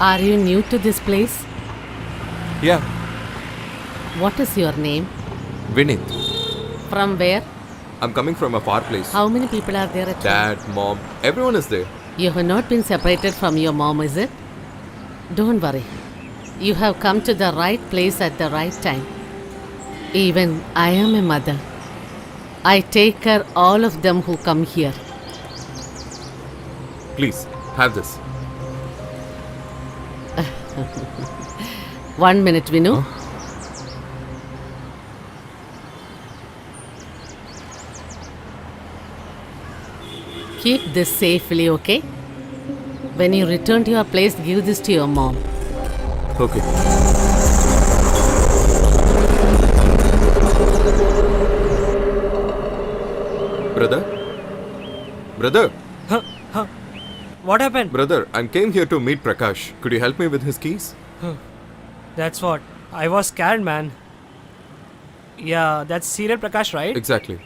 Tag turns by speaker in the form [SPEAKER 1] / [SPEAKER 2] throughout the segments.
[SPEAKER 1] Are you new to this place?
[SPEAKER 2] Yeah,
[SPEAKER 1] What is your name?
[SPEAKER 2] Vinith.
[SPEAKER 1] From where?
[SPEAKER 2] I'm coming from a far place.
[SPEAKER 1] How many people are there at home?
[SPEAKER 2] Dad, mom, everyone is there.
[SPEAKER 1] You have not been separated from your mom, is it? Don't worry. You have come to the right place at the right time. Even I am a mother. I take care all of them who come here.
[SPEAKER 2] Please, have this.
[SPEAKER 1] 1 minute, Vinu. Keep this safely, okay? When you return to your place, give this to your mom.
[SPEAKER 2] Okay. Brother? Brother?
[SPEAKER 3] Huh? What happened?
[SPEAKER 2] Brother, I came here to meet Prakash. Could you help me with his keys?
[SPEAKER 3] That's what. I was scared, man. Yeah, that's serial Prakash, right?
[SPEAKER 2] Exactly.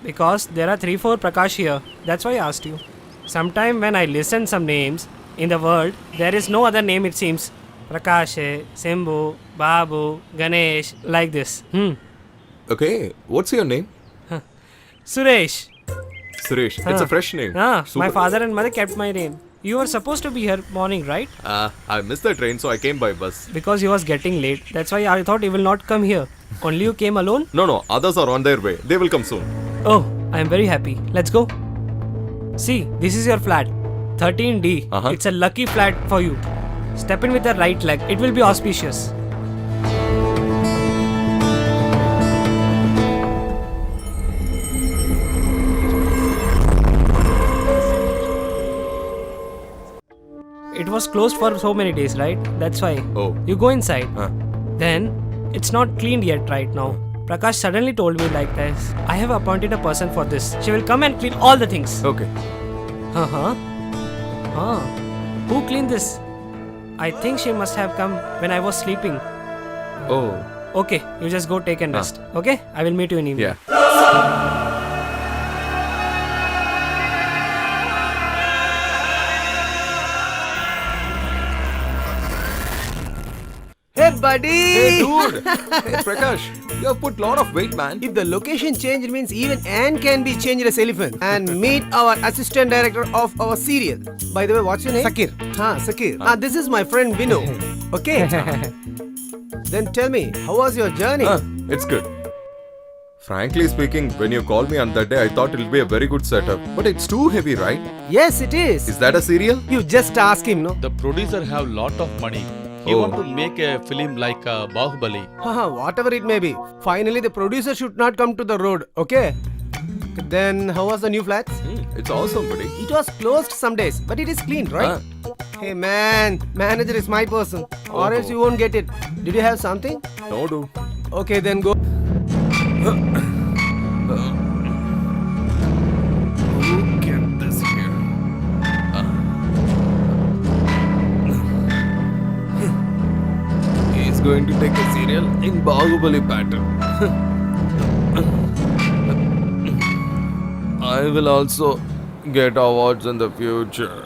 [SPEAKER 3] Because there are 3-4 Prakash here. That's why I asked you. Sometime when I listen some names in the world, there is no other name it seems. Prakash, Simbu, Babu, Ganesh, like this.
[SPEAKER 2] Okay, what's your name?
[SPEAKER 3] Suresh.
[SPEAKER 2] Suresh. It's a fresh name.
[SPEAKER 3] My
[SPEAKER 2] Super.
[SPEAKER 3] father and mother kept my name. You were supposed to be here morning, right?
[SPEAKER 2] I missed the train, so I came by bus.
[SPEAKER 3] Because you was getting late. That's why I thought you will not come here. Only you came alone?
[SPEAKER 2] No, others are on their way. They will come soon.
[SPEAKER 3] Oh, I am very happy. Let's go. See, this is your flat. 13D. It's a lucky flat for you. Step in with the right leg. It will be auspicious. It was closed for so many days, right? That's why.
[SPEAKER 2] Oh.
[SPEAKER 3] You go inside. Then, it's not cleaned yet right now. Prakash suddenly told me like this. I have appointed a person for this. She will come and clean all the things.
[SPEAKER 2] Okay.
[SPEAKER 3] Who cleaned this? I think she must have come when I was sleeping.
[SPEAKER 2] Oh.
[SPEAKER 3] Okay, you just go take and rest. Okay? I will meet you in evening.
[SPEAKER 2] Yeah.
[SPEAKER 4] Hey buddy!
[SPEAKER 2] Hey dude! Hey Prakash, you have put lot of weight, man.
[SPEAKER 4] If the location change, it means even ant can be changed as elephant. And meet our assistant director of our serial. By the way, what's your name? Sakir. Sakir. This is my friend Vinu. Okay? Then tell me, how was your journey?
[SPEAKER 2] It's good. Frankly speaking, when you called me on that day, I thought it'll be a very good setup. But it's too heavy, right?
[SPEAKER 4] Yes, it is.
[SPEAKER 2] Is that a serial?
[SPEAKER 4] You just ask him, no?
[SPEAKER 5] The producer have lot of money. He want to make a film like Bahubali.
[SPEAKER 4] Whatever it may be. Finally, the producer should not come to the road, okay? Then, how was the new flats?
[SPEAKER 2] It's awesome, buddy.
[SPEAKER 4] It was closed some days, but it is clean, right? Hey man, manager is my person. Or else you won't get it. Did you have something?
[SPEAKER 2] No, dude.
[SPEAKER 4] Okay, then go.
[SPEAKER 2] Get this here. He's going to take a serial in Bahubali pattern. I will also get awards in the future.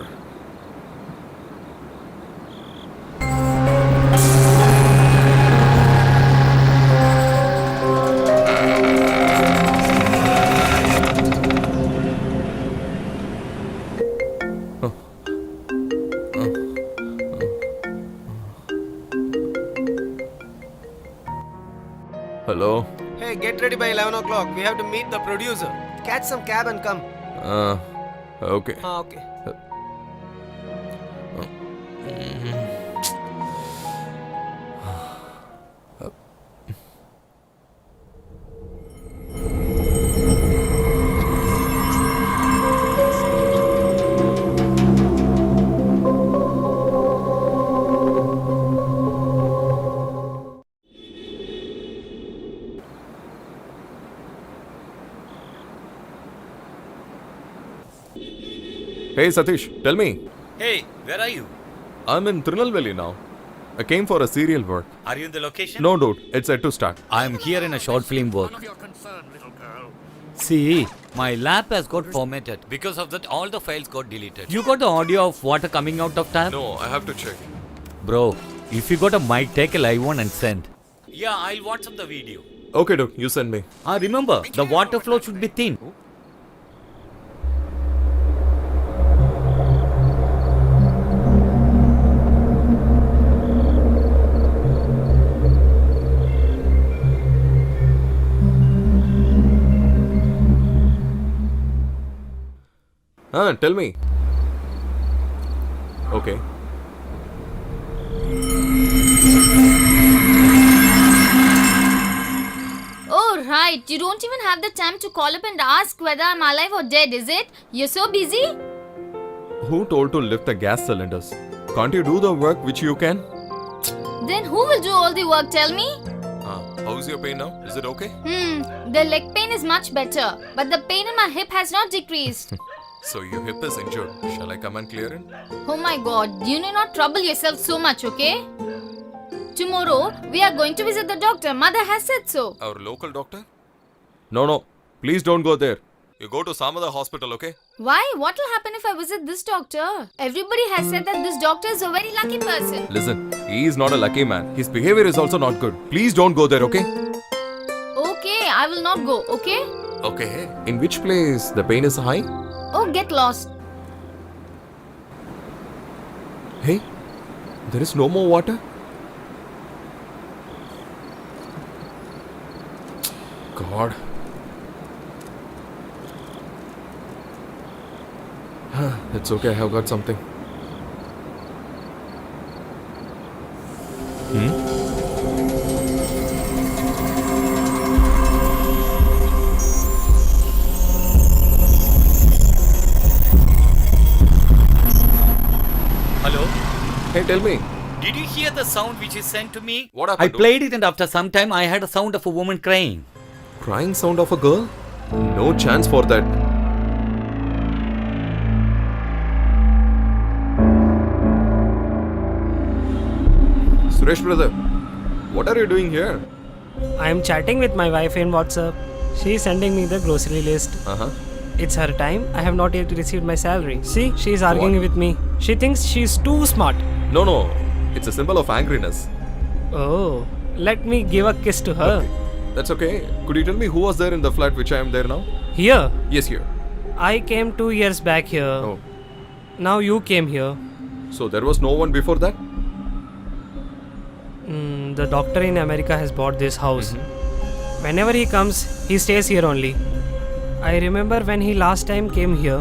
[SPEAKER 2] Hello?
[SPEAKER 4] Hey, get ready by 11 o'clock. We have to meet the producer. Catch some cab and come.
[SPEAKER 2] Okay.
[SPEAKER 4] Okay.
[SPEAKER 2] Hey Satish, tell me.
[SPEAKER 6] Hey, where are you?
[SPEAKER 2] I'm in Tirunelveli now. I came for a serial work.
[SPEAKER 6] Are you in the location?
[SPEAKER 2] No, dude, it's set to start.
[SPEAKER 6] I am here in a short film work. See, my lap has got formatted. Because of that, all the files got deleted. You got the audio of water coming out of tap?
[SPEAKER 2] No, I have to check.
[SPEAKER 6] Bro, if you got a mic, take a live one and send. Yeah, I'll WhatsApp the video.
[SPEAKER 2] Okay, dude, you send me.
[SPEAKER 6] Remember, the water flow should be thin.
[SPEAKER 2] Tell me. Okay.
[SPEAKER 7] Oh, right. You don't even have the time to call up and ask whether I'm alive or dead, is it? You're so busy?
[SPEAKER 2] Who told to lift the gas cylinders? Can't you do the work which you can?
[SPEAKER 7] Then who will do all the work, tell me?
[SPEAKER 2] How's your pain now? Is it okay?
[SPEAKER 7] The leg pain is much better, but the pain in my hip has not decreased.
[SPEAKER 2] So your hip is injured. Shall I come and clear it?
[SPEAKER 7] Oh my god, you need not trouble yourself so much, okay? Tomorrow, we are going to visit the doctor. Mother has said so.
[SPEAKER 2] Our local doctor? No. Please don't go there. You go to Samada hospital, okay?
[SPEAKER 7] Why? What will happen if I visit this doctor? Everybody has said that this doctor is a very lucky person.
[SPEAKER 2] Listen, he is not a lucky man. His behavior is also not good. Please don't go there, okay?
[SPEAKER 7] Okay, I will not go, okay?
[SPEAKER 2] Okay. In which place the pain is high?
[SPEAKER 7] Oh, get lost.
[SPEAKER 2] Hey, there is no more water? God. It's okay, I have got something.
[SPEAKER 6] Hello?
[SPEAKER 2] Hey, tell me,
[SPEAKER 6] Did you hear the sound which is sent to me?
[SPEAKER 2] what
[SPEAKER 6] I
[SPEAKER 2] happened? dude?
[SPEAKER 6] played it and after some time I had a sound of a woman crying.
[SPEAKER 2] Crying sound of a girl? No chance for that. Suresh brother, what are you doing here?
[SPEAKER 3] I am chatting with my wife in WhatsApp. She is sending me the grocery list. It's her time. I have not yet received my salary. See, she is arguing with me. She thinks she is too smart.
[SPEAKER 2] No, it's a symbol of angriness.
[SPEAKER 3] Oh, let me give a kiss to her.
[SPEAKER 2] That's okay. Could you tell me who was there in the flat which I am there now?
[SPEAKER 3] Here,
[SPEAKER 2] Yes, here.
[SPEAKER 3] I came 2 years back here.
[SPEAKER 2] Oh,
[SPEAKER 3] Now you came here.
[SPEAKER 2] so there was no one before that?
[SPEAKER 3] The doctor in America has bought this house. Whenever he comes, he stays here only. I remember when he last time came here,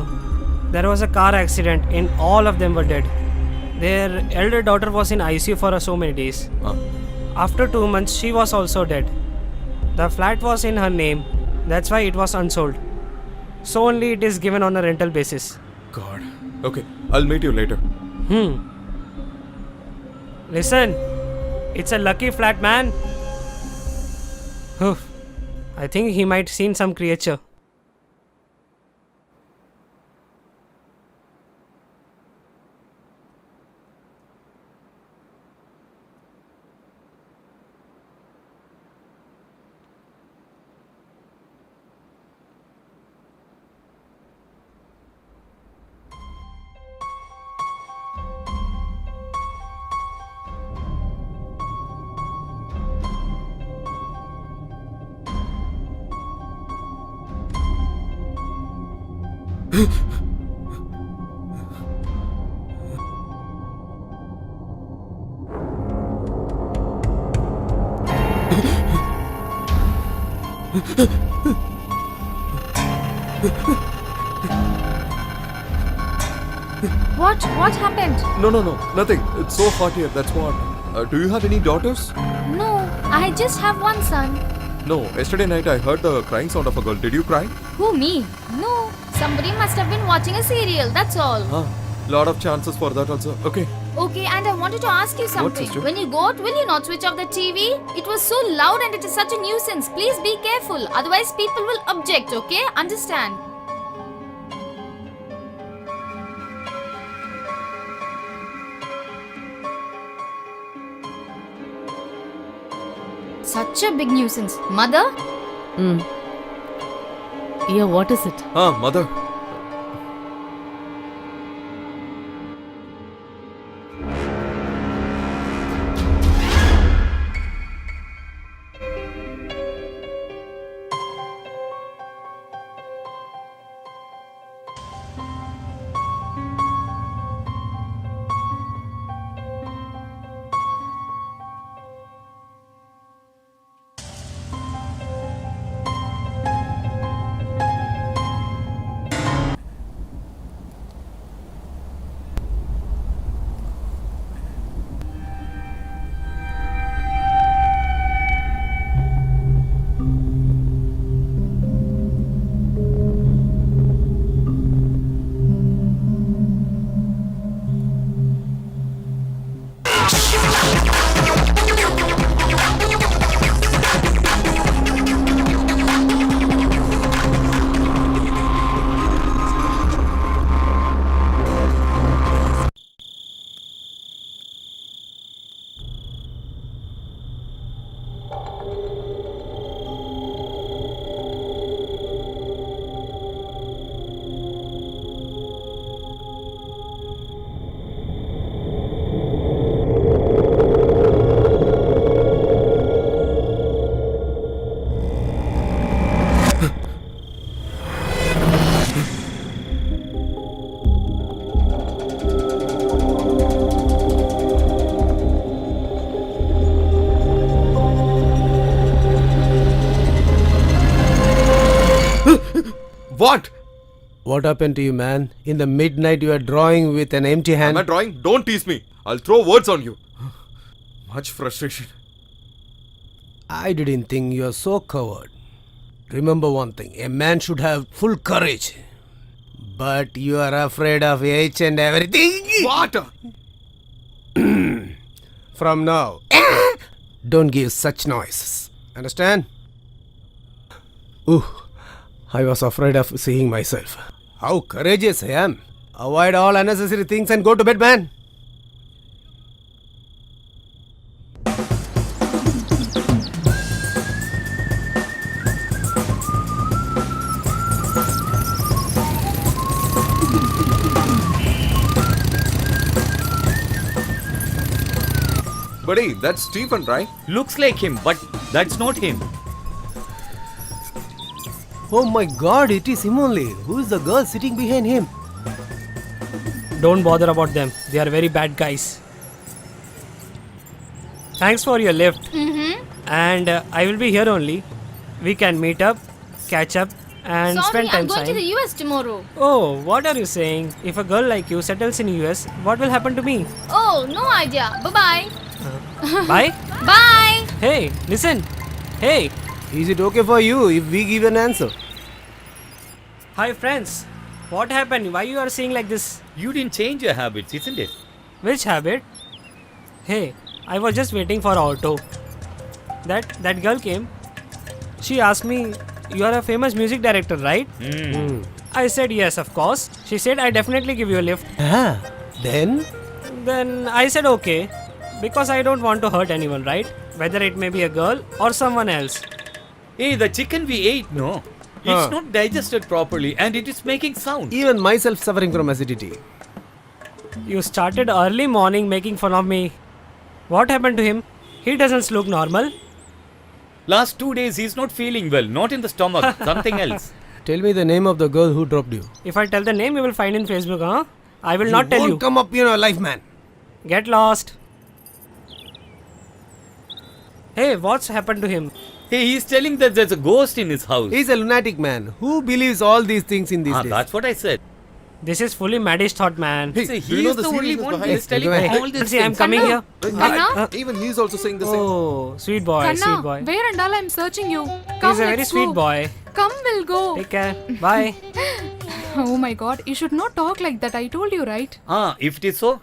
[SPEAKER 3] there was a car accident and all of them were dead. Their elder daughter was in ICU for so many days.
[SPEAKER 2] Huh?
[SPEAKER 3] After 2 months, she was also dead. The flat was in her name, that's why it was unsold. So only it is given on a rental basis.
[SPEAKER 2] God. Okay, I'll meet you later.
[SPEAKER 3] Listen, it's a lucky flat, man. Oof. I think he might seen some creature.
[SPEAKER 7] What happened?
[SPEAKER 2] No, nothing. It's so hot here, that's what. Do you have any daughters?
[SPEAKER 7] No, I just have one son.
[SPEAKER 2] No, yesterday night I heard the crying sound of a girl. Did you cry?
[SPEAKER 7] Who, me? No, somebody must have been watching a serial, that's all.
[SPEAKER 2] Lot of chances for that also. Okay.
[SPEAKER 7] Okay, and I wanted to ask you something.
[SPEAKER 2] sister?
[SPEAKER 7] When you go out, will you not switch off the TV? It was so loud and it is such a nuisance. Please be careful. Otherwise, people will object, okay? Understand? Such a big nuisance. Mother?
[SPEAKER 1] Yeah, what is it?
[SPEAKER 2] Mother. What?
[SPEAKER 4] What happened to you, man? In the midnight, you are drawing with an empty hand.
[SPEAKER 2] Am I drawing? Don't tease me. I'll throw words on you. Much frustration.
[SPEAKER 4] I didn't think you are so coward. Remember one thing, a man should have full courage. But you are afraid of each and everything.
[SPEAKER 2] What?
[SPEAKER 4] From now, don't give such noises. Understand? Ooh, I was afraid of seeing myself. How courageous I am. Avoid all unnecessary things and go to bed, man.
[SPEAKER 2] Buddy, that's Stephen, right?
[SPEAKER 6] Looks like him, but that's not him.
[SPEAKER 4] Oh my god, it is him only. Who is the girl sitting behind him?
[SPEAKER 3] Don't bother about them. They are very bad guys. Thanks for your lift. And I will be here only. We can meet up, catch up, and
[SPEAKER 7] Sorry,
[SPEAKER 3] spend time.
[SPEAKER 7] I'm going to
[SPEAKER 3] Sai.
[SPEAKER 7] the US tomorrow.
[SPEAKER 3] Oh, what are you saying? If a girl like you settles in US, what will happen to me?
[SPEAKER 7] Oh, no idea. Bye-bye.
[SPEAKER 3] Bye.
[SPEAKER 7] Bye.
[SPEAKER 3] Hey, listen. Hey.
[SPEAKER 4] Is it okay for you if we give an answer?
[SPEAKER 3] Hi, friends. What happened? Why you are saying like this?
[SPEAKER 6] You didn't change your habits, isn't it?
[SPEAKER 3] Which habit? Hey, I was just waiting for auto. That girl came. She asked me, "You are a famous music director, right?" I said yes, of course. She said, "I definitely give you a lift."
[SPEAKER 4] Then?
[SPEAKER 3] Then I said okay, because I don't want to hurt anyone, right? Whether it may be a girl or someone else.
[SPEAKER 6] Hey, the chicken we ate, no. It's not digested properly and it is making sound.
[SPEAKER 4] Even myself suffering from acidity.
[SPEAKER 3] You started early morning making fun of me. What happened to him? He doesn't look normal.
[SPEAKER 6] Last 2 days he's not feeling well, not in the stomach, something else.
[SPEAKER 4] Tell me the name of the girl who dropped you.
[SPEAKER 3] If I tell the name, you will find in Facebook, huh? I will not tell
[SPEAKER 4] won't
[SPEAKER 3] you.
[SPEAKER 4] come up in your life, man.
[SPEAKER 3] Get lost. Hey, what's happened to him?
[SPEAKER 6] Hey, he's telling that there's a ghost in his house.
[SPEAKER 4] He's a lunatic man. Who believes all these things in these days?
[SPEAKER 6] That's what I said.
[SPEAKER 3] This is fully maddish thought, man.
[SPEAKER 2] Hey,
[SPEAKER 6] So
[SPEAKER 2] do you know
[SPEAKER 6] he's
[SPEAKER 2] the
[SPEAKER 6] the only
[SPEAKER 2] seriousness
[SPEAKER 6] one
[SPEAKER 2] behind
[SPEAKER 6] who
[SPEAKER 2] it?
[SPEAKER 6] is telling
[SPEAKER 4] Hey,
[SPEAKER 6] all these
[SPEAKER 3] See, I'm
[SPEAKER 6] things.
[SPEAKER 3] coming here.
[SPEAKER 7] Kanna?
[SPEAKER 2] Even he's also saying the same.
[SPEAKER 3] Oh, sweet boy,
[SPEAKER 8] Kanna,
[SPEAKER 3] sweet boy.
[SPEAKER 8] where and all I'm searching you.
[SPEAKER 3] He's
[SPEAKER 8] Come,
[SPEAKER 3] a very
[SPEAKER 8] let's
[SPEAKER 3] sweet
[SPEAKER 8] go.
[SPEAKER 3] boy.
[SPEAKER 8] Come, we'll go.
[SPEAKER 3] Take care. Bye.
[SPEAKER 8] Oh my god, you should not talk like that. I told you, right?
[SPEAKER 6] If it is so,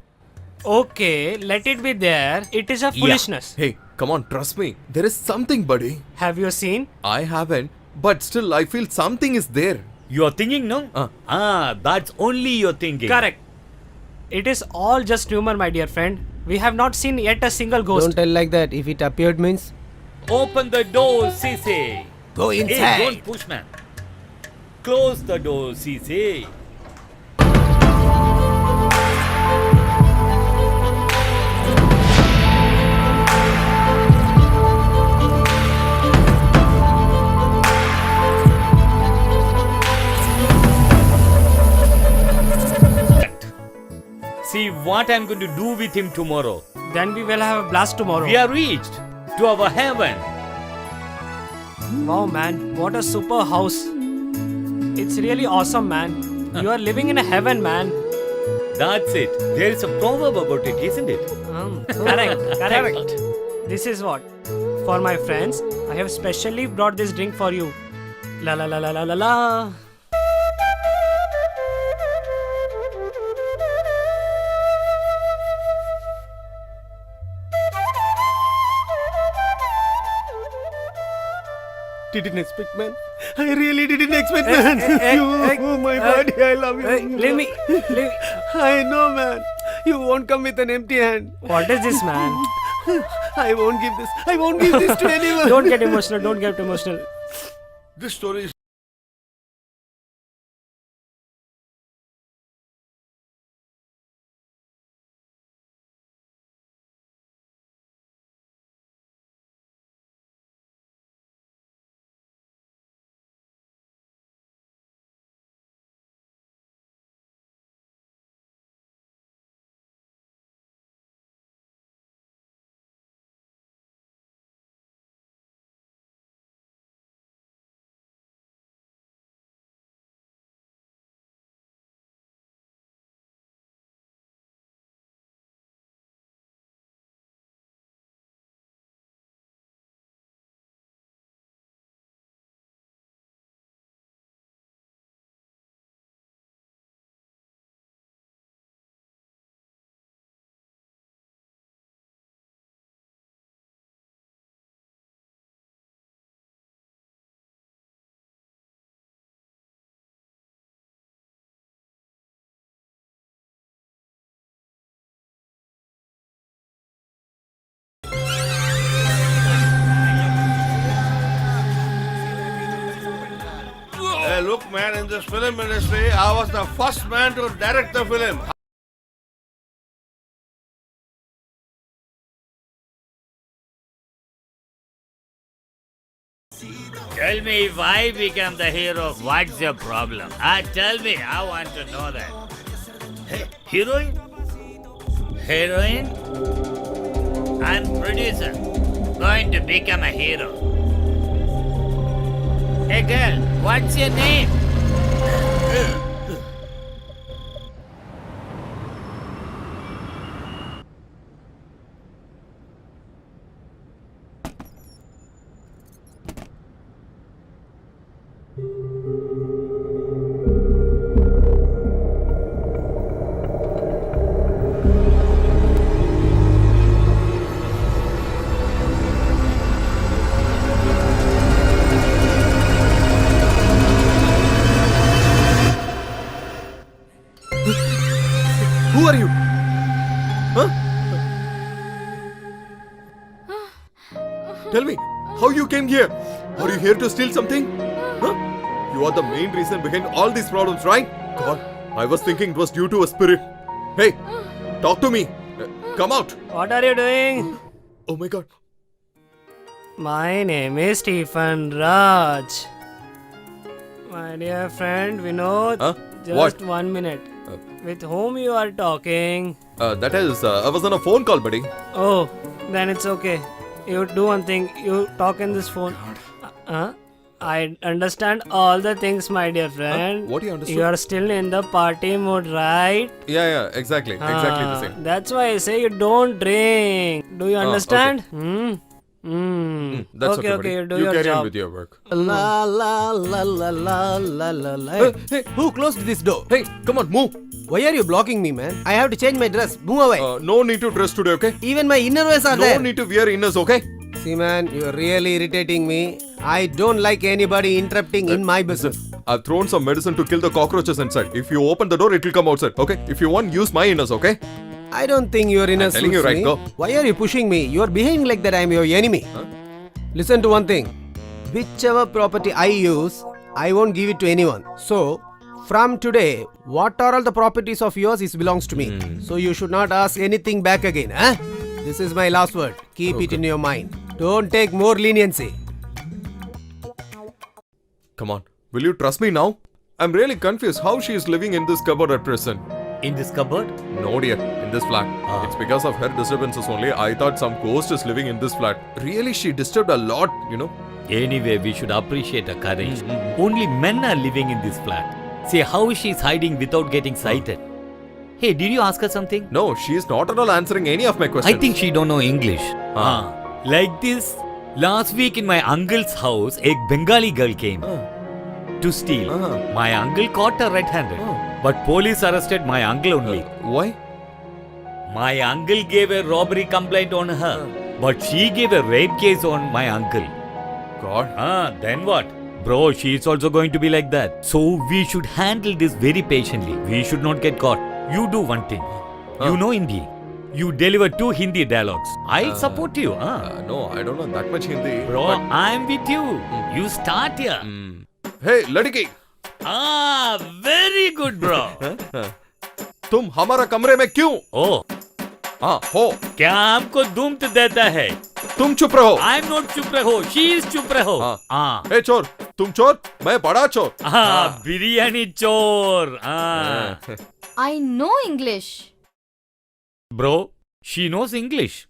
[SPEAKER 3] Okay, let it be there. It is a foolishness.
[SPEAKER 2] Hey, come on, trust me. There is something, buddy.
[SPEAKER 3] Have you seen?
[SPEAKER 2] I haven't, but still I feel something is there.
[SPEAKER 6] you're thinking, no? That's only your thinking.
[SPEAKER 3] Correct. It is all just rumor, my dear friend. We have not seen yet a single ghost.
[SPEAKER 4] Don't tell like that. If it appeared means...
[SPEAKER 6] Open the door, Cece.
[SPEAKER 4] Go
[SPEAKER 6] Hey,
[SPEAKER 4] inside.
[SPEAKER 6] don't push, man. Close the door, Cece. See what I'm going to do with him tomorrow.
[SPEAKER 3] Then we will have a blast tomorrow.
[SPEAKER 6] We are reached to our heaven.
[SPEAKER 3] Wow, man, what a super house. It's really awesome, man. You are living in a heaven, man.
[SPEAKER 6] That's it. There is a proverb about it, isn't it?
[SPEAKER 3] Correct. This is what? For my friends, I have specially brought this drink for you. La la la la la la la.
[SPEAKER 4] Didn't expect, man. I really didn't expect, man. Oh my body, I love you.
[SPEAKER 3] Hey, leave me.
[SPEAKER 4] I know, man. You won't come with an empty hand.
[SPEAKER 3] What is this, man?
[SPEAKER 4] I won't give this. I won't give this to anyone.
[SPEAKER 3] Don't get emotional. Don't get emotional.
[SPEAKER 5] This story is Hey, look, man, in this film industry, I was the first man to direct the film.
[SPEAKER 6] Tell me if I become the hero, what's your problem? Tell me, I want to know that. Hey, heroine? Heroine? I'm producer, going to become a hero. Hey girl, what's your name?
[SPEAKER 2] Who are you? Huh? Tell me, how you came here? Are you here to steal something? Huh? You are the main reason behind all these problems, right? God, I was thinking it was due to a spirit. Hey, talk to me. Come out.
[SPEAKER 3] What are you doing?
[SPEAKER 2] Oh my God.
[SPEAKER 3] My name is Stephen Raj. My dear friend Vinod,
[SPEAKER 2] Huh?
[SPEAKER 3] just
[SPEAKER 2] What?
[SPEAKER 3] 1 minute. With whom you are talking?
[SPEAKER 2] That is, I was on a phone call, buddy.
[SPEAKER 3] Oh, then it's okay. You do one thing, you talk in this phone. I understand all the things, my dear friend.
[SPEAKER 2] What do you understand?
[SPEAKER 3] You are still in the party mood, right?
[SPEAKER 2] Yeah, exactly. Exactly the same.
[SPEAKER 3] That's why I say you don't drink. Do you understand?
[SPEAKER 2] That's okay, buddy.
[SPEAKER 3] Okay, you do
[SPEAKER 2] you
[SPEAKER 3] your
[SPEAKER 2] carry
[SPEAKER 3] job.
[SPEAKER 2] on with your work.
[SPEAKER 4] La la la la la la la la. Hey, who closed this door?
[SPEAKER 2] Hey, come on, move.
[SPEAKER 4] Why are you blocking me, man? I have to change my dress. Move away.
[SPEAKER 2] No need to dress today, okay?
[SPEAKER 4] Even my innerwears are
[SPEAKER 2] No
[SPEAKER 4] there.
[SPEAKER 2] need to wear inners, okay?
[SPEAKER 4] See, man, you're really irritating me. I don't like anybody interrupting in my business.
[SPEAKER 2] I've thrown some medicine to kill the cockroaches inside. If you open the door, it will come outside, okay? If you want, use my inners, okay?
[SPEAKER 4] I don't think your inners
[SPEAKER 2] telling you
[SPEAKER 4] suits
[SPEAKER 2] right,
[SPEAKER 4] me.
[SPEAKER 2] go.
[SPEAKER 4] Why are you pushing me? You are behaving like that I am your enemy. Listen to one thing. Whichever property I use, I won't give it to anyone. So, from today, what are all the properties of yours is belongs to me. So you should not ask anything back again. Huh? This is my last word. Keep it in your mind. Don't take more leniency.
[SPEAKER 2] Come on, will you trust me now? I'm really confused how she is living in this cupboard at present.
[SPEAKER 6] In this cupboard?
[SPEAKER 2] No dear, in this flat. It's because of her disturbances only. I thought some ghost is living in this flat. Really, she disturbed a lot, you know.
[SPEAKER 6] Anyway, we should appreciate her courage. Only men are living in this flat. See how she's hiding without getting sighted. Hey, did you ask her something?
[SPEAKER 2] No, she is not at all answering any of my questions.
[SPEAKER 6] I think she don't know English. Like this, last week in my uncle's house, a Bengali girl came to steal. My uncle caught her red-handed. But police arrested my uncle only.
[SPEAKER 2] Why?
[SPEAKER 6] My uncle gave a robbery complaint on her. But she gave a rape case on my uncle.
[SPEAKER 2] God.
[SPEAKER 6] Then what? Bro, she is also going to be like that. So we should handle this very patiently. We should not get caught. You do one thing. You know Hindi. You deliver 2 Hindi dialogues. I support you.
[SPEAKER 2] No, I don't know that much Hindi.
[SPEAKER 6] Bro, I'm with you. You start here.
[SPEAKER 2] Hey, ladiki.
[SPEAKER 6] Very good, bro.
[SPEAKER 2] तुम हमारा कमरे में क्यों?
[SPEAKER 6] Oh,
[SPEAKER 2] हो.
[SPEAKER 6] क्या हमको दुम्त देता है?
[SPEAKER 2] तुम चुप रहो.
[SPEAKER 6] I'm not चुप रहो. She is चुप रहो.
[SPEAKER 2] ए चोर, तुम चोर, मैं बड़ा चोर.
[SPEAKER 6] बिरयानी चोर.
[SPEAKER 7] I know English.
[SPEAKER 6] Bro, she knows English.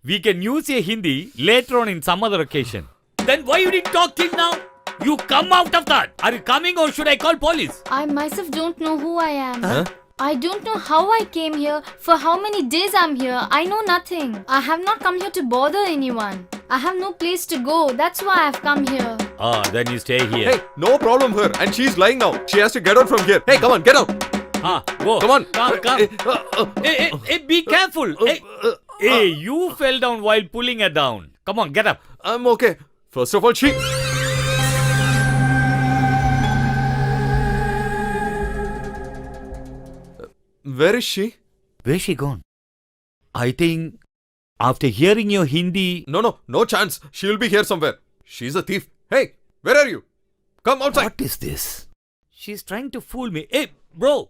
[SPEAKER 6] We can use a Hindi later on in some other occasion. Then why you didn't talk till now? You come out of that. Are you coming or should I call police?
[SPEAKER 7] I myself don't know who I am. I don't know how I came here, for how many days I'm here. I know nothing. I have not come here to bother anyone. I have no place to go. That's why I've come here.
[SPEAKER 6] Then you stay here.
[SPEAKER 2] Hey, no problem here. And she's lying now. She has to get out from here. Hey, come on, get out.
[SPEAKER 6] Go.
[SPEAKER 2] Come on.
[SPEAKER 6] Come. Hey, be careful. Hey, you fell down while pulling her down. Come on, get up.
[SPEAKER 2] I'm okay. First of all, she... Where is she?
[SPEAKER 6] Where's she gone? I think after hearing your Hindi...
[SPEAKER 2] No chance. She'll be here somewhere. She's a thief. Hey, where are you? Come outside.
[SPEAKER 6] What is this? She's trying to fool me. Hey, bro.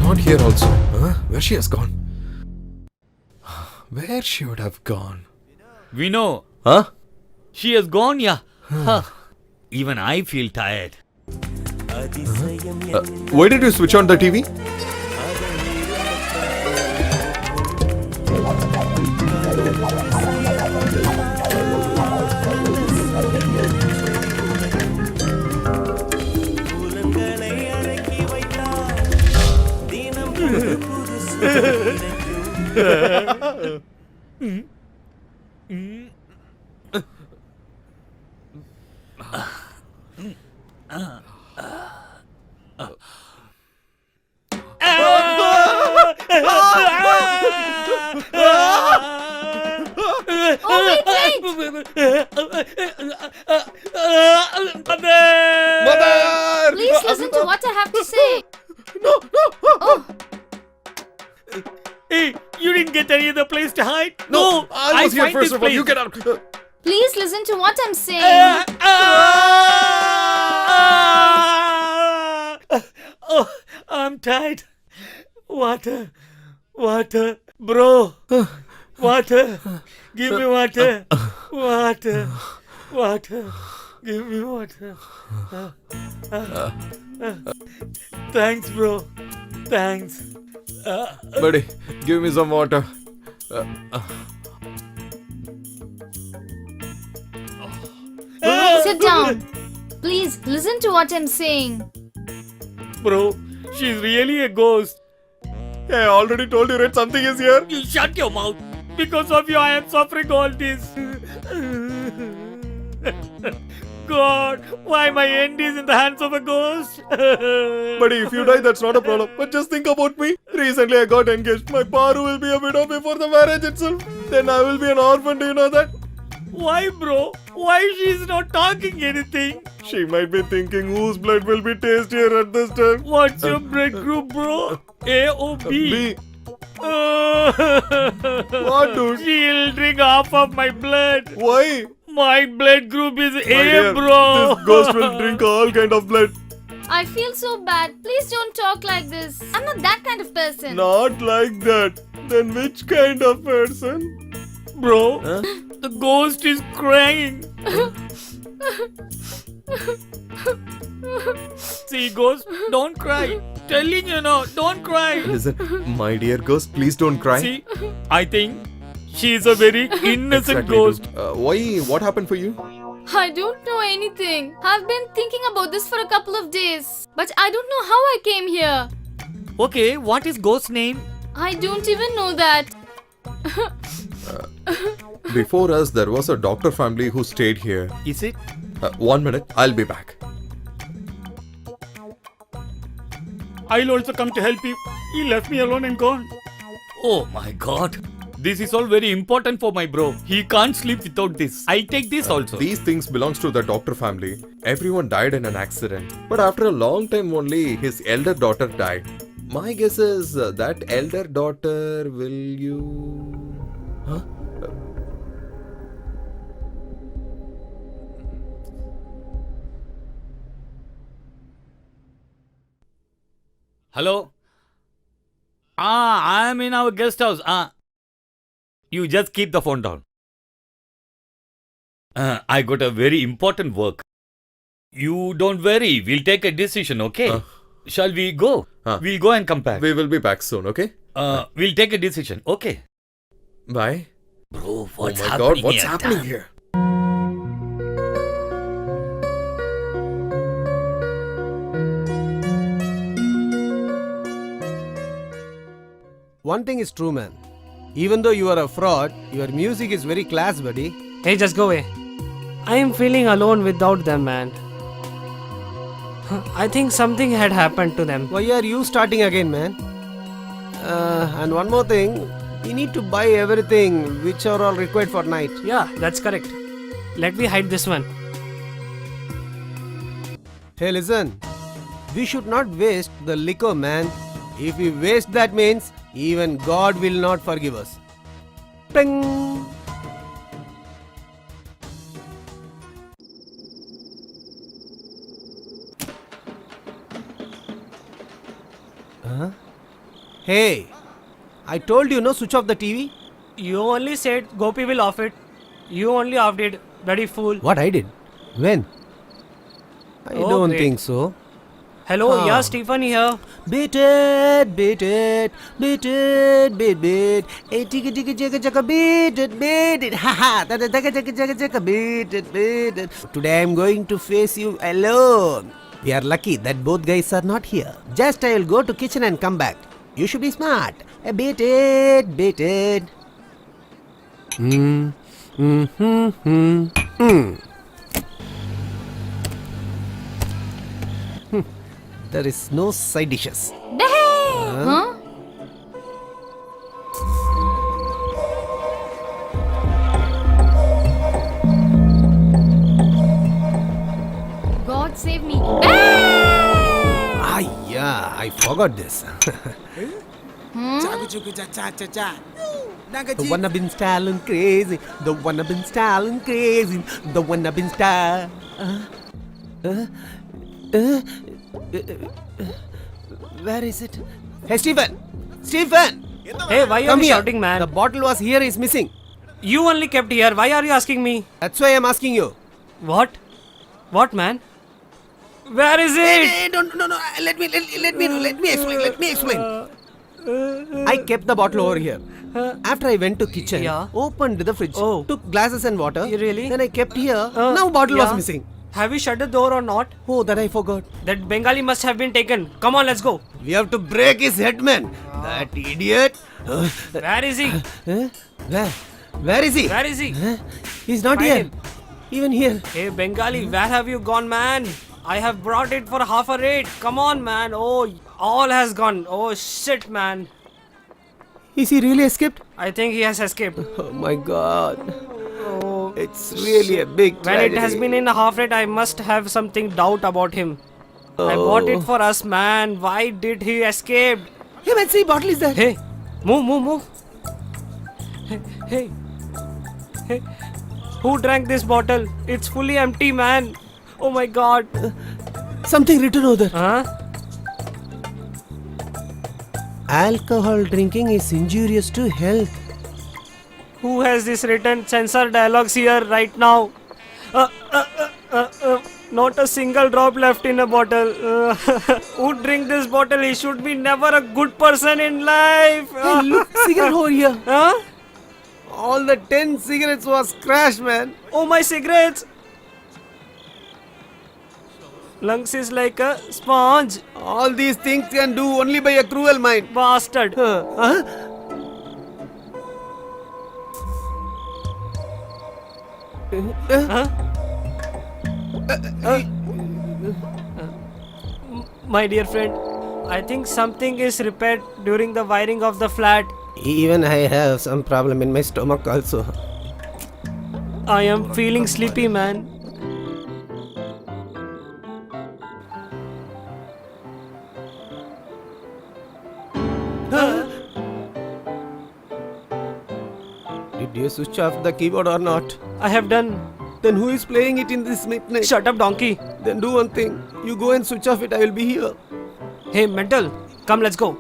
[SPEAKER 2] Not here also. Where she has gone? Where she would have gone?
[SPEAKER 6] We know. She has gone, yeah. Even I feel tired.
[SPEAKER 2] Why did you switch on the TV?
[SPEAKER 7] Mother! Please listen to what I have to say.
[SPEAKER 2] No!
[SPEAKER 7] Oh.
[SPEAKER 6] Hey, you didn't get any other place to hide?
[SPEAKER 2] No! I was here
[SPEAKER 6] find
[SPEAKER 2] first
[SPEAKER 6] this
[SPEAKER 2] of all. You
[SPEAKER 6] place.
[SPEAKER 2] get out.
[SPEAKER 7] Please listen to what I'm saying.
[SPEAKER 6] Oh, I'm tired. Water. Bro. Water. Give me water. Water. Give me water. Thanks, bro. Thanks.
[SPEAKER 2] Buddy, give me some water.
[SPEAKER 7] Sit down. Please listen to what I'm saying.
[SPEAKER 6] Bro, she's really a ghost.
[SPEAKER 2] Hey, I already told you, Red, something is here.
[SPEAKER 6] You shut your mouth. Because of you, I am suffering all this. God, why my end is in the hands of a ghost?
[SPEAKER 2] Buddy, if you die, that's not a problem. But just think about me. Recently, I got engaged. My paru will be a widow before the marriage itself. Then I will be an orphan. Do you know that?
[SPEAKER 6] Why, bro? Why she's not talking anything?
[SPEAKER 2] She might be thinking whose blood will be tastier at this time.
[SPEAKER 6] What's your blood group, bro? A or B?
[SPEAKER 2] B. What, dude?
[SPEAKER 6] She'll drink half of my blood.
[SPEAKER 2] Why?
[SPEAKER 6] My blood group is
[SPEAKER 2] My
[SPEAKER 6] A,
[SPEAKER 2] dear,
[SPEAKER 6] bro.
[SPEAKER 2] This ghost will drink all kind of blood.
[SPEAKER 7] I feel so bad. Please don't talk like this. I'm not that kind of person.
[SPEAKER 2] Not like that. Then which kind of person?
[SPEAKER 6] Bro,
[SPEAKER 2] Huh?
[SPEAKER 6] the ghost is crying. See, ghost, don't cry. Telling you now, don't cry.
[SPEAKER 2] Listen, my dear ghost, please don't cry.
[SPEAKER 6] See, I think she is a very innocent
[SPEAKER 2] Exactly,
[SPEAKER 6] ghost.
[SPEAKER 2] dude. Why? What happened for you?
[SPEAKER 7] I don't know anything. I've been thinking about this for a couple of days. But I don't know how I came here.
[SPEAKER 6] Okay, what is ghost name?
[SPEAKER 7] I don't even know that.
[SPEAKER 2] Before us, there was a doctor family who stayed here.
[SPEAKER 6] Is it?
[SPEAKER 2] 1 minute, I'll be back.
[SPEAKER 6] I'll also come to help you. He left me alone and gone. Oh my god. This is all very important for my bro. He can't sleep without this. I take this also.
[SPEAKER 2] These things belongs to the doctor family. Everyone died in an accident. But after a long time only, his elder daughter died. My guess is that elder daughter will you... Huh?
[SPEAKER 6] Hello? I am in our guest house. You just keep the phone down. I got a very important work. You don't worry. We'll take a decision, okay? Shall we go? We'll go and come back.
[SPEAKER 2] We will be back soon, okay?
[SPEAKER 6] We'll take a decision, okay?
[SPEAKER 2] Bye.
[SPEAKER 6] Bro, what's
[SPEAKER 2] oh my
[SPEAKER 6] happening
[SPEAKER 2] god, what's
[SPEAKER 6] here?
[SPEAKER 2] happening here?
[SPEAKER 4] One thing is true, man. Even though you are a fraud, your music is very class, buddy.
[SPEAKER 3] Hey, just go away. I am feeling alone without them, man. I think something had happened to them.
[SPEAKER 4] Why are you starting again, man? And one more thing, you need to buy everything which are all required for night.
[SPEAKER 3] Yeah, that's correct. Let me hide this one.
[SPEAKER 4] Hey, listen. We should not waste the liquor, man. If we waste that means even God will not forgive us. Ping! Huh? Hey, I told you no switch off the TV.
[SPEAKER 3] You only said Gopi will off it. You only offed it, bloody fool.
[SPEAKER 4] What I did? When? I
[SPEAKER 3] Oh,
[SPEAKER 4] don't
[SPEAKER 3] great.
[SPEAKER 4] think so.
[SPEAKER 3] Hello, yeah, Stephen here.
[SPEAKER 4] Beat it, beat it, beat it, beat it. Hey, ticka ticka chicka chicka, beat it, ha ha. Tada ticka ticka chicka chicka, beat it, beat it. Today I'm going to face you alone. We are lucky that both guys are not here. Just I'll go to kitchen and come back. You should be smart. Beat it, beat it. There is no side dishes.
[SPEAKER 7] Huh? God save me.
[SPEAKER 4] Ah, yeah, I forgot this. The one I've been styling crazy. The one I've been styling crazy. The one I've been styling. Where is it? Hey, Stephen! Stephen!
[SPEAKER 3] Hey, why are
[SPEAKER 4] Come
[SPEAKER 3] you
[SPEAKER 4] here.
[SPEAKER 3] shouting, man?
[SPEAKER 4] The bottle was here, is missing.
[SPEAKER 3] You only kept here. Why are you asking me?
[SPEAKER 4] That's why I'm asking you.
[SPEAKER 3] What? What, man? Where is it?
[SPEAKER 4] Hey, no. Let me explain. I kept the bottle over here. After I went to kitchen,
[SPEAKER 3] Yeah.
[SPEAKER 4] opened the fridge,
[SPEAKER 3] Oh.
[SPEAKER 4] took glasses and water.
[SPEAKER 3] Really?
[SPEAKER 4] Then I kept here. Now bottle was
[SPEAKER 3] Yeah.
[SPEAKER 4] missing.
[SPEAKER 3] Have you shut the door or not?
[SPEAKER 4] Oh, that I forgot.
[SPEAKER 3] That Bengali must have been taken. Come on, let's go.
[SPEAKER 4] We have to break his head, man. That idiot.
[SPEAKER 3] Where is he?
[SPEAKER 4] Where is he?
[SPEAKER 3] Where is he?
[SPEAKER 4] He's not
[SPEAKER 3] Find
[SPEAKER 4] here.
[SPEAKER 3] him.
[SPEAKER 4] Even here.
[SPEAKER 3] Hey, Bengali, where have you gone, man? I have brought it for half a rate. Come on, man. Oh, all has gone. Oh, shit, man.
[SPEAKER 4] Is he really escaped?
[SPEAKER 3] I think he has escaped.
[SPEAKER 4] Oh my god.
[SPEAKER 3] Oh,
[SPEAKER 4] It's really a big
[SPEAKER 3] When it has
[SPEAKER 4] tragedy.
[SPEAKER 3] been in a half rate, I must have something doubt about him. I bought it for us, man. Why did he escape?
[SPEAKER 4] Hey man, see, bottle is there.
[SPEAKER 3] Hey, move. Hey. Who drank this bottle? It's fully empty, man. Oh my god.
[SPEAKER 4] Something written over there.
[SPEAKER 3] Huh?
[SPEAKER 4] Alcohol drinking is injurious to health.
[SPEAKER 3] Who has this written? Censor dialogues here right now. Not a single drop left in a bottle. Who drink this bottle? He should be never a good person in life.
[SPEAKER 4] Hey, look, cigarette over here.
[SPEAKER 3] Huh?
[SPEAKER 4] All the 10 cigarettes was crashed, man.
[SPEAKER 3] Oh, my cigarettes. Lungs is like a sponge.
[SPEAKER 4] All these things can do only by a cruel mind.
[SPEAKER 3] Bastard.
[SPEAKER 4] Huh?
[SPEAKER 3] Huh? My dear friend, I think something is repaired during the wiring of the flat.
[SPEAKER 4] Even I have some problem in my stomach also.
[SPEAKER 3] I am feeling sleepy, man.
[SPEAKER 4] Did you switch off the keyboard or not?
[SPEAKER 3] I have done.
[SPEAKER 4] Then who is playing it in this midnight?
[SPEAKER 3] Shut up, donkey.
[SPEAKER 4] Then do one thing. You go and switch off it. I will be here.
[SPEAKER 3] Hey, mental. Come, let's go.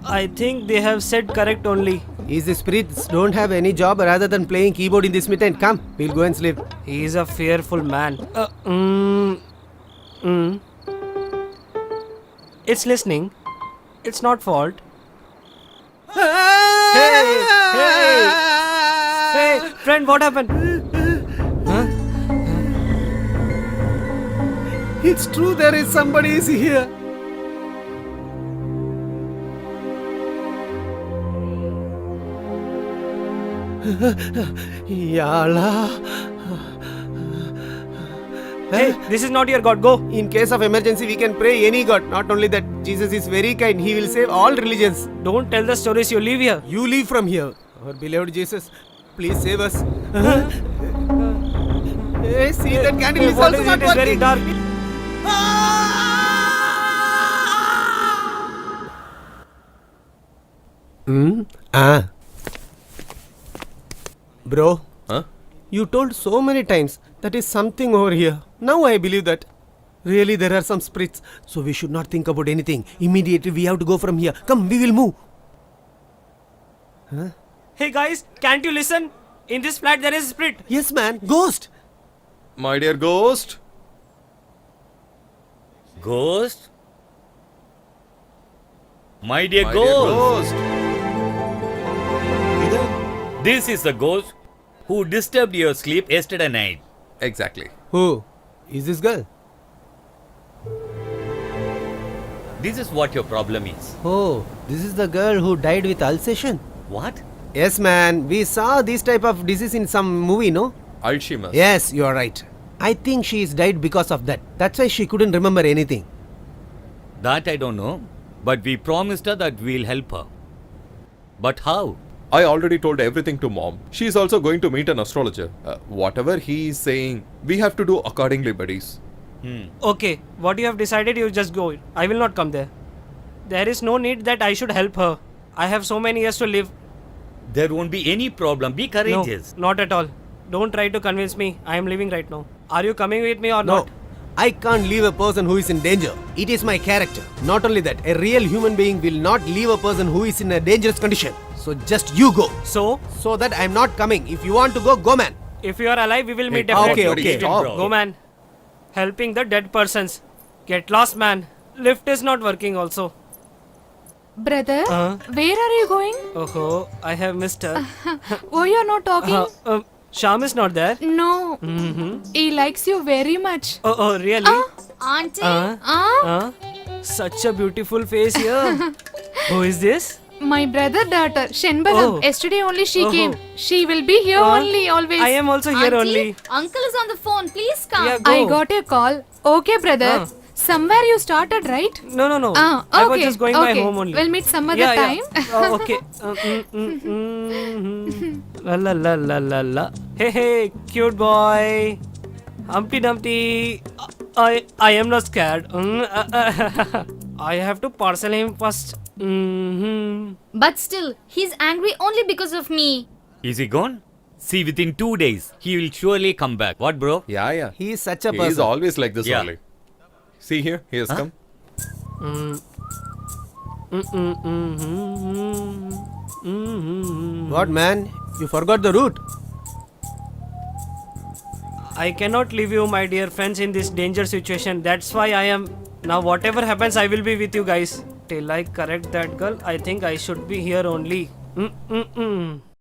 [SPEAKER 3] I think they have said correct only.
[SPEAKER 4] Is the spirits don't have any job rather than playing keyboard in this midnight? Come, we'll go and sleep.
[SPEAKER 3] He is a fearful man. It's listening. It's not fault. Hey, friend, what happened? Huh?
[SPEAKER 4] It's true, there is somebody is here. Yala.
[SPEAKER 3] Hey, this is not your God. Go.
[SPEAKER 4] In case of emergency, we can pray any God. Not only that, Jesus is very kind. He will save all religions.
[SPEAKER 3] Don't tell the stories. You leave here.
[SPEAKER 4] You leave from here. Our beloved Jesus, please save us. Hey, see that candle is
[SPEAKER 3] What
[SPEAKER 4] also
[SPEAKER 3] is
[SPEAKER 4] not
[SPEAKER 3] it? It's very
[SPEAKER 4] working.
[SPEAKER 3] dark.
[SPEAKER 4] Bro,
[SPEAKER 2] Huh?
[SPEAKER 4] you told so many times that is something over here. Now I believe that. Really, there are some spirits. So we should not think about anything. Immediately we have to go from here. Come, we will move.
[SPEAKER 3] Hey guys, can't you listen? In this flat there is a spirit.
[SPEAKER 4] Yes, man. Ghost.
[SPEAKER 2] My dear ghost.
[SPEAKER 6] Ghost? My dear
[SPEAKER 2] My
[SPEAKER 6] ghost.
[SPEAKER 2] dear ghost.
[SPEAKER 6] This is the ghost who disturbed your sleep yesterday night.
[SPEAKER 2] Exactly.
[SPEAKER 4] Who? Is this girl?
[SPEAKER 6] This is what your problem is.
[SPEAKER 4] Oh, this is the girl who died with ulceration.
[SPEAKER 6] What?
[SPEAKER 4] Yes, man. We saw this type of disease in some movie, no?
[SPEAKER 2] Alzheimer's.
[SPEAKER 4] Yes, you are right. I think she is died because of that. That's why she couldn't remember anything.
[SPEAKER 6] That I don't know. But we promised her that we'll help her. But how?
[SPEAKER 2] I already told everything to mom. She is also going to meet an astrologer. Whatever he is saying, we have to do accordingly, buddies.
[SPEAKER 3] Okay, what you have decided, you just go. I will not come there. There is no need that I should help her. I have so many years to live.
[SPEAKER 6] There won't be any problem. Be
[SPEAKER 3] No,
[SPEAKER 6] courageous.
[SPEAKER 3] not at all. Don't try to convince me. I am leaving right now. Are you coming with me or
[SPEAKER 4] No,
[SPEAKER 3] not?
[SPEAKER 4] I can't leave a person who is in danger. It is my character. Not only that, a real human being will not leave a person who is in a dangerous condition. So just you go.
[SPEAKER 3] So,
[SPEAKER 4] So that I'm not coming. If you want to go, go, man.
[SPEAKER 3] if you are alive, we will meet
[SPEAKER 2] Hey,
[SPEAKER 3] definitely.
[SPEAKER 4] okay.
[SPEAKER 2] Stop.
[SPEAKER 3] Go, man. Helping the dead persons. Get lost, man. Lift is not working also.
[SPEAKER 8] Brother, where are you going?
[SPEAKER 3] Oh, I have missed her.
[SPEAKER 8] Oh, you're not talking?
[SPEAKER 3] Sham is not there.
[SPEAKER 8] No. He likes you very much.
[SPEAKER 3] Oh, really?
[SPEAKER 7] Auntie?
[SPEAKER 3] Uh, Such a beautiful face here. Who is this?
[SPEAKER 8] My brother daughter, Shenbalam.
[SPEAKER 3] Oh.
[SPEAKER 8] Yesterday only she
[SPEAKER 3] Oh.
[SPEAKER 8] came. She will be here only always.
[SPEAKER 3] I am also here
[SPEAKER 7] Auntie,
[SPEAKER 3] only.
[SPEAKER 7] Uncle is on the phone. Please come.
[SPEAKER 3] Yeah, go.
[SPEAKER 8] I got a call. Okay, brother. Somewhere you started, right?
[SPEAKER 3] No.
[SPEAKER 8] Ah,
[SPEAKER 3] I was
[SPEAKER 8] okay,
[SPEAKER 3] just going
[SPEAKER 8] okay.
[SPEAKER 3] my home only.
[SPEAKER 8] We'll meet some other time.
[SPEAKER 3] Yeah. Oh, okay. La la la la la la. Hey, cute boy. Humpty Dumpty. I am not scared. I have to parcel him first.
[SPEAKER 7] But still, he's angry only because of me.
[SPEAKER 6] Is he gone? See, within 2 days, he will surely come back. What, bro?
[SPEAKER 2] Yeah.
[SPEAKER 4] He is such a
[SPEAKER 2] He is
[SPEAKER 4] person.
[SPEAKER 2] always like this
[SPEAKER 6] Yeah.
[SPEAKER 2] only. See here, he has come.
[SPEAKER 4] What, man? You forgot the route.
[SPEAKER 3] I cannot leave you, my dear friends, in this danger situation. That's why I am. Now, whatever happens, I will be with you guys. Till I correct that girl, I think I should be here only.